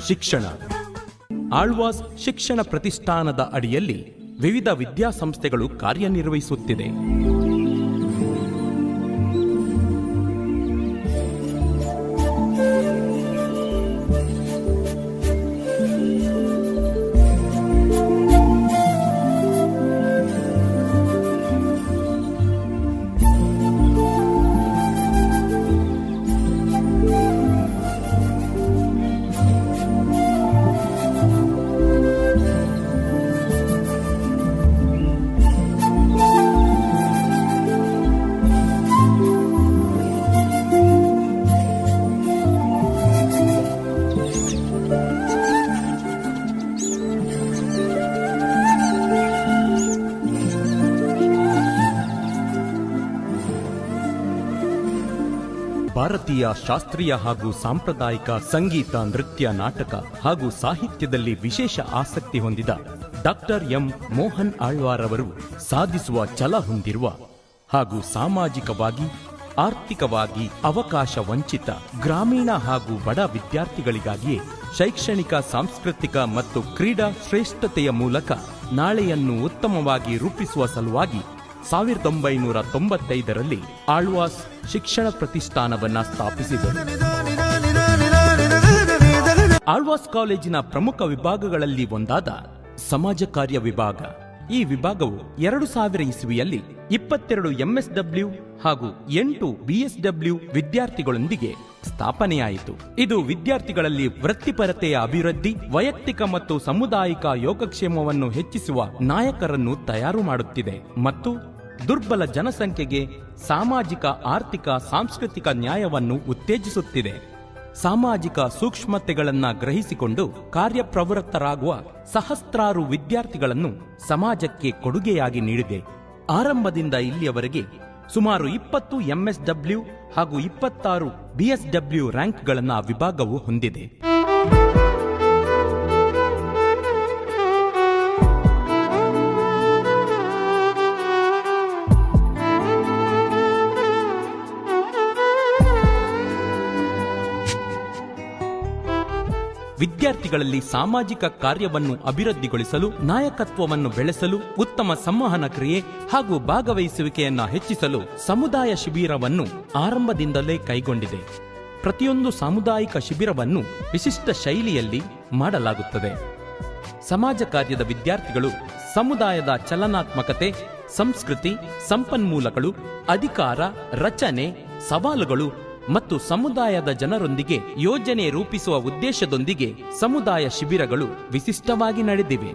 ಶಿಕ್ಷಣ. ಆಳ್ವಾಸ್ ಶಿಕ್ಷಣ ಪ್ರತಿಷ್ಠಾನದ ಅಡಿಯಲ್ಲಿ ವಿವಿಧ ವಿದ್ಯಾಸಂಸ್ಥೆಗಳು ಕಾರ್ಯನಿರ್ವಹಿಸುತ್ತಿದೆ. ಭಾರತೀಯ ಶಾಸ್ತ್ರೀಯ ಹಾಗೂ ಸಾಂಪ್ರದಾಯಿಕ ಸಂಗೀತ, ನೃತ್ಯ, ನಾಟಕ ಹಾಗೂ ಸಾಹಿತ್ಯದಲ್ಲಿ ವಿಶೇಷ ಆಸಕ್ತಿ ಹೊಂದಿದ ಡಾಕ್ಟರ್ ಎಂ ಮೋಹನ್ ಆಳ್ವಾರ್ ಅವರು ಸಾಧಿಸುವ ಛಲ ಹೊಂದಿರುವ ಹಾಗೂ ಸಾಮಾಜಿಕವಾಗಿ ಆರ್ಥಿಕವಾಗಿ ಅವಕಾಶ ವಂಚಿತ ಗ್ರಾಮೀಣ ಹಾಗೂ ಬಡ ವಿದ್ಯಾರ್ಥಿಗಳಿಗಾಗಿಯೇ ಶೈಕ್ಷಣಿಕ, ಸಾಂಸ್ಕೃತಿಕ ಮತ್ತು ಕ್ರೀಡಾ ಶ್ರೇಷ್ಠತೆಯ ಮೂಲಕ ನಾಳೆಯನ್ನು ಉತ್ತಮವಾಗಿ ರೂಪಿಸುವ ಸಲುವಾಗಿ 1995ರಲ್ಲಿ ಆಳ್ವಾಸ್ ಶಿಕ್ಷಣ ಪ್ರತಿಷ್ಠಾನವನ್ನ ಸ್ಥಾಪಿಸಿದರು. ಆಳ್ವಾಸ್ ಕಾಲೇಜಿನ ಪ್ರಮುಖ ವಿಭಾಗಗಳಲ್ಲಿ ಒಂದಾದ ಸಮಾಜ ಕಾರ್ಯ ವಿಭಾಗ. ಈ ವಿಭಾಗವು 2000 ಇಸವಿಯಲ್ಲಿ 22 MSW ಹಾಗೂ 8 BSW ವಿದ್ಯಾರ್ಥಿಗಳೊಂದಿಗೆ ಸ್ಥಾಪನೆಯಾಯಿತು. ಇದು ವಿದ್ಯಾರ್ಥಿಗಳಲ್ಲಿ ವೃತ್ತಿಪರತೆಯ ಅಭಿವೃದ್ಧಿ, ವೈಯಕ್ತಿಕ ಮತ್ತು ಸಾಮುದಾಯಿಕ ಯೋಗಕ್ಷೇಮವನ್ನು ಹೆಚ್ಚಿಸುವ ನಾಯಕರನ್ನು ತಯಾರು ಮಾಡುತ್ತಿದೆ ಮತ್ತು ದುರ್ಬಲ ಜನಸಂಖ್ಯೆಗೆ ಸಾಮಾಜಿಕ, ಆರ್ಥಿಕ, ಸಾಂಸ್ಕೃತಿಕ ನ್ಯಾಯವನ್ನು ಉತ್ತೇಜಿಸುತ್ತಿದೆ. ಸಾಮಾಜಿಕ ಸೂಕ್ಷ್ಮತೆಗಳನ್ನು ಗ್ರಹಿಸಿಕೊಂಡು ಕಾರ್ಯಪ್ರವೃತ್ತರಾಗುವ ಸಹಸ್ರಾರು ವಿದ್ಯಾರ್ಥಿಗಳನ್ನು ಸಮಾಜಕ್ಕೆ ಕೊಡುಗೆಯಾಗಿ ನೀಡಿದೆ. ಆರಂಭದಿಂದ ಇಲ್ಲಿಯವರೆಗೆ ಸುಮಾರು 20 MSW ಹಾಗೂ 26 BSW ರ್ಯಾಂಕ್ಗಳನ್ನು ವಿಭಾಗವು ಹೊಂದಿದೆ. ವಿದ್ಯಾರ್ಥಿಗಳಲ್ಲಿ ಸಾಮಾಜಿಕ ಕಾರ್ಯವನ್ನು ಅಭಿವೃದ್ಧಿಗೊಳಿಸಲು, ನಾಯಕತ್ವವನ್ನು ಬೆಳೆಸಲು, ಉತ್ತಮ ಸಂವಹನ ಕ್ರಿಯೆ ಹಾಗೂ ಭಾಗವಹಿಸುವಿಕೆಯನ್ನು ಹೆಚ್ಚಿಸಲು ಸಮುದಾಯ ಶಿಬಿರವನ್ನು ಆರಂಭದಿಂದಲೇ ಕೈಗೊಂಡಿದೆ. ಪ್ರತಿಯೊಂದು ಸಾಮುದಾಯಿಕ ಶಿಬಿರವನ್ನು ವಿಶಿಷ್ಟ ಶೈಲಿಯಲ್ಲಿ ಮಾಡಲಾಗುತ್ತದೆ. ಸಮಾಜ ಕಾರ್ಯದ ವಿದ್ಯಾರ್ಥಿಗಳು ಸಮುದಾಯದ ಚಲನಾತ್ಮಕತೆ, ಸಂಸ್ಕೃತಿ, ಸಂಪನ್ಮೂಲಗಳು, ಅಧಿಕಾರ, ರಚನೆ, ಸವಾಲುಗಳು ಮತ್ತು ಸಮುದಾಯದ ಜನರೊಂದಿಗೆ ಯೋಜನೆ ರೂಪಿಸುವ ಉದ್ದೇಶದೊಂದಿಗೆ ಸಮುದಾಯ ಶಿಬಿರಗಳು ವಿಶಿಷ್ಟವಾಗಿ ನಡೆದಿವೆ.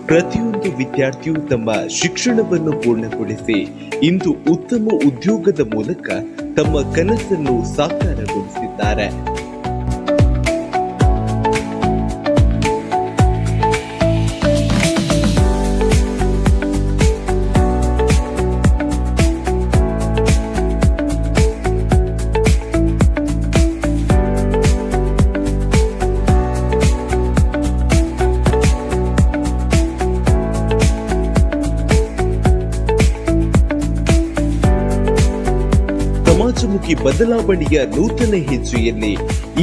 ಪ್ರತಿಯೊಂದು ವಿದ್ಯಾರ್ಥಿಯು ತಮ್ಮ ಶಿಕ್ಷಣವನ್ನು ಪೂರ್ಣಗೊಳಿಸಿ ಇಂದು ಉತ್ತಮ ಉದ್ಯೋಗದ ಮೂಲಕ ತಮ್ಮ ಕನಸನ್ನು ಸಾಕಾರಗೊಳಿಸಿದ್ದಾರೆ. ಸಮಾಜಮುಖಿ ಬದಲಾವಣೆಯ ನೂತನ ಹೆಜ್ಜೆಯಲ್ಲಿ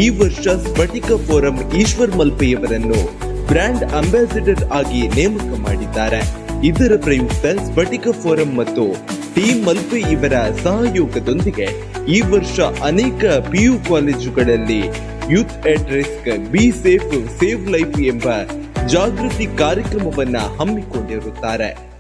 ಈ ವರ್ಷ ಸ್ಫಟಿಕ ಫೋರಂ ಈಶ್ವರ್ ಮಲ್ಪೆಯವರನ್ನು ಬ್ರ್ಯಾಂಡ್ ಅಂಬಾಸಿಡರ್ ಆಗಿ ನೇಮಕ ಮಾಡಿದ್ದಾರೆ. ಇದರ ಪ್ರಯುಕ್ತ ಸ್ಫಟಿಕ ಫೋರಂ ಮತ್ತು ಟೀಮ್ ಮಲ್ಪೆ ಇವರ ಸಹಯೋಗದೊಂದಿಗೆ ಈ ವರ್ಷ ಅನೇಕ PU ಕಾಲೇಜುಗಳಲ್ಲಿ youth at risk be safe save life ಎಂಬ ಜಾಗೃತಿ ಕಾರ್ಯಕ್ರಮವನ್ನ ಹಮ್ಮಿಕೊಂಡಿರುತ್ತಾರೆ.